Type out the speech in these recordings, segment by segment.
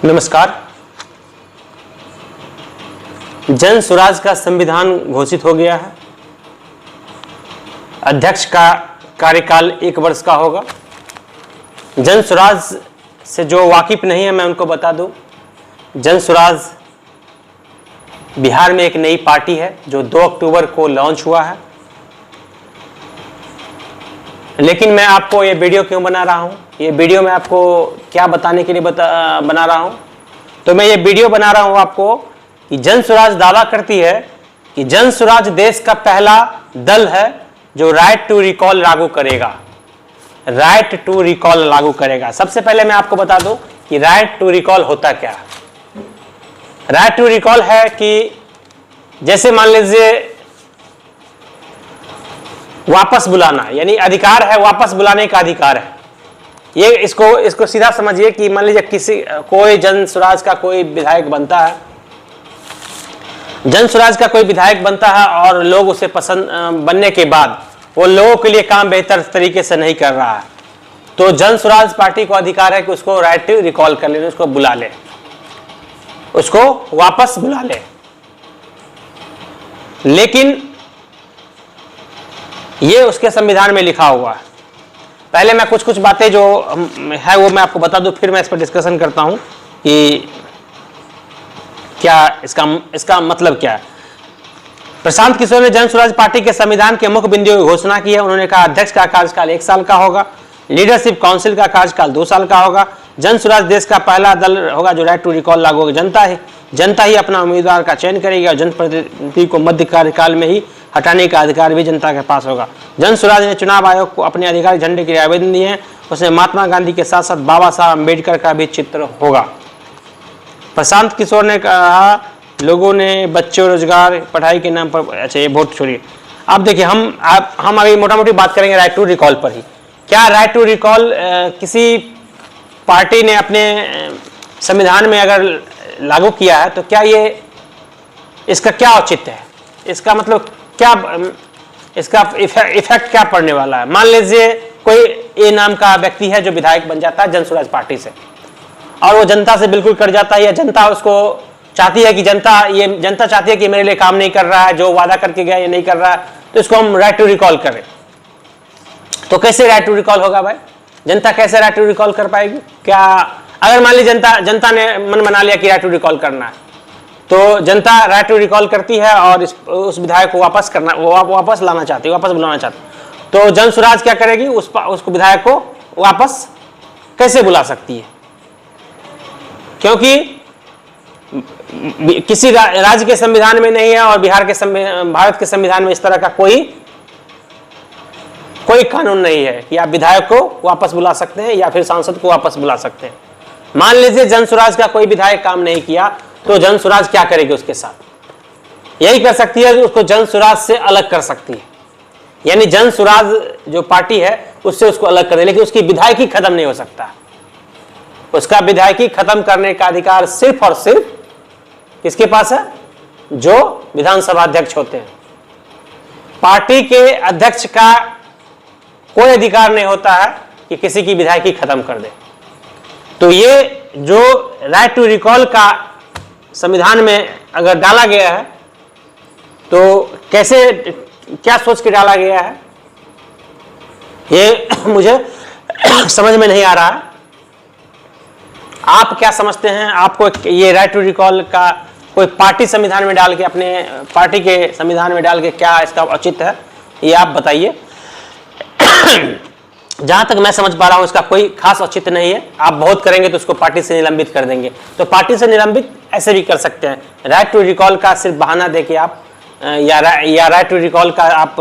नमस्कार। जन स्वराज का संविधान घोषित हो गया है। अध्यक्ष का कार्यकाल 1 वर्ष का होगा। जन स्वराज से जो वाकिफ नहीं है मैं उनको बता दूं, जन स्वराज बिहार में एक नई पार्टी है जो 2 अक्टूबर को लॉन्च हुआ है। लेकिन मैं आपको ये वीडियो क्यों बना रहा हूँ, ये वीडियो मैं आपको क्या बताने के लिए बना रहा हूँ, तो मैं ये वीडियो बना रहा हूँ आपको कि जन स्वराज दावा करती है कि जन स्वराज देश का पहला दल है जो राइट टू रिकॉल लागू करेगा। राइट टू रिकॉल लागू करेगा। सबसे पहले मैं आपको बता दूं कि राइट टू रिकॉल होता क्या है। राइट टू रिकॉल है कि जैसे मान लीजिए वापस बुलाना, यानी अधिकार है, वापस बुलाने का अधिकार है। ये इसको सीधा समझिए कि मान लीजिए कोई जन स्वराज का कोई विधायक बनता है, जन स्वराज का कोई विधायक बनता है और लोग उसे पसंद बनने के बाद वो लोगों के लिए काम बेहतर तरीके से नहीं कर रहा है, तो जन स्वराज पार्टी को अधिकार है कि उसको राइट टू रिकॉल कर ले, उसको बुला ले, उसको वापस बुला ले। लेकिन ये उसके संविधान में लिखा हुआ है। पहले मैं कुछ बातें जो है वो मैं आपको बता दूं, फिर मैं इस पर डिस्कशन करता हूं कि क्या इसका मतलब क्या है। प्रशांत किशोर ने जन स्वराज पार्टी के संविधान के मुख्य बिंदुओं की घोषणा की है। उन्होंने कहा अध्यक्ष का कार्यकाल 1 साल का होगा, लीडरशिप काउंसिल का कार्यकाल 2 साल का होगा, जन स्वराज देश का पहला दल होगा जो राइट टू रिकॉल लागू होगा। जनता ही अपना उम्मीदवार का चयन करेगी और जनप्रतिनिधि को मध्य कार्यकाल में ही हटाने का अधिकार भी जनता के पास होगा। जन स्वराज ने चुनाव आयोग को अपने आधिकारिक झंडे के लिए आवेदन दिए हैं। उसमें महात्मा गांधी के साथ साथ बाबा साहब अम्बेडकर का भी चित्र होगा। प्रशांत किशोर ने कहा लोगों ने बच्चों रोजगार पढ़ाई के नाम पर, अच्छा ये वोट छोड़िए। अब देखिए हम अभी मोटा मोटी बात करेंगे राइट टू रिकॉल पर ही। क्या राइट टू रिकॉल किसी पार्टी ने अपने संविधान में अगर लागू किया है तो क्या ये इसका क्या औचित्य है, इसका मतलब क्या, इसका इफेक्ट क्या पड़ने वाला है। मान लीजिए कोई ए नाम का व्यक्ति है जो विधायक बन जाता है जन स्वराज पार्टी से और वो जनता से बिल्कुल कट जाता है, या जनता उसको चाहती है कि जनता चाहती है कि मेरे लिए काम नहीं कर रहा है, जो वादा करके गया ये नहीं कर रहा है, तो इसको हम राइट टू रिकॉल करें। तो कैसे राइट टू रिकॉल होगा भाई? जनता कैसे राइट टू रिकॉल कर पाएगी? क्या अगर मान ली जनता ने मन बना लिया कि राइट टू रिकॉल करना है, तो जनता राइट टू रिकॉल करती है और उस विधायक को वापस करना, वापस लाना चाहती है, वापस बुलाना चाहती है, तो जन स्वराज क्या करेगी? उसको विधायक को वापस कैसे बुला सकती है? क्योंकि किसी राज्य के संविधान में नहीं है और भारत के संविधान में इस तरह का कोई कानून नहीं है कि आप विधायक को वापस बुला सकते हैं या फिर सांसद को वापस बुला सकते हैं। मान लीजिए जन स्वराज का कोई विधायक काम नहीं किया तो जन स्वराज क्या करेगी उसके साथ? यही कर सकती है कि उसको जन स्वराज से अलग कर सकती है, यानी जन स्वराज जो पार्टी है उससे उसको अलग कर दे, लेकिन उसकी विधायकी खत्म नहीं हो सकता। उसका विधायकी खत्म करने का अधिकार सिर्फ और सिर्फ किसके पास है? जो विधानसभा अध्यक्ष होते हैं। पार्टी के अध्यक्ष का कोई अधिकार नहीं होता है कि किसी की विधायकी खत्म कर दे। तो ये जो राइट टू रिकॉल का संविधान में अगर डाला गया है तो कैसे, क्या सोच के डाला गया है ये मुझे समझ में नहीं आ रहा है। आप क्या समझते हैं? आपको ये राइट टू रिकॉल का कोई पार्टी संविधान में डाल के, अपने पार्टी के संविधान में डाल के क्या इसका औचित्य है, ये आप बताइए। जहां तक मैं समझ पा रहा हूं इसका कोई खास औचित्य नहीं है। आप बहुत करेंगे तो उसको पार्टी से निलंबित कर देंगे। तो पार्टी से निलंबित ऐसे भी कर सकते हैं। राइट टू रिकॉल का सिर्फ बहाना देके आप या राइट टू रिकॉल का आप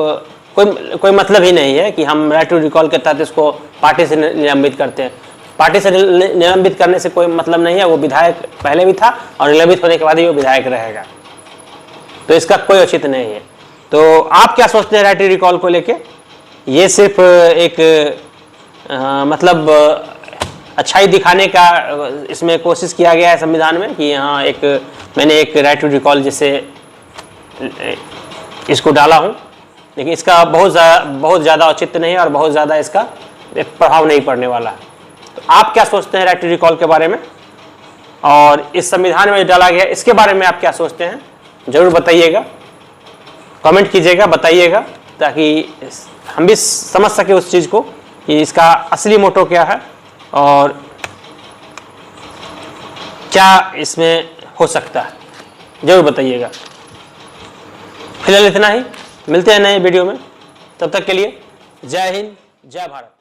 कोई मतलब ही नहीं है कि हम राइट टू रिकॉल के तहत इसको पार्टी से निलंबित करते हैं। पार्टी से निलंबित करने से कोई मतलब नहीं है। वो विधायक पहले भी था और निलंबित होने के बाद ही वो विधायक रहेगा, तो इसका कोई औचित्य नहीं है। तो आप क्या सोचते हैं राइट टू रिकॉल को लेके? ये सिर्फ एक मतलब अच्छाई दिखाने का इसमें कोशिश किया गया है संविधान में कि यहाँ मैंने एक राइट टू रिकॉल जैसे इसको डाला हूँ, लेकिन इसका बहुत ज़्यादा औचित्य नहीं है और बहुत ज़्यादा इसका प्रभाव नहीं पड़ने वाला है। तो आप क्या सोचते हैं राइट टू रिकॉल के बारे में? और इस संविधान में डाला गया, इसके बारे में आप क्या सोचते हैं जरूर बताइएगा, कमेंट कीजिएगा, बताइएगा, ताकि हम भी समझ सके उस चीज़ को कि इसका असली मोटो क्या है और क्या इसमें हो सकता है, जरूर बताइएगा। फिलहाल इतना ही, मिलते हैं नए वीडियो में, तब तक के लिए जय हिंद, जय भारत।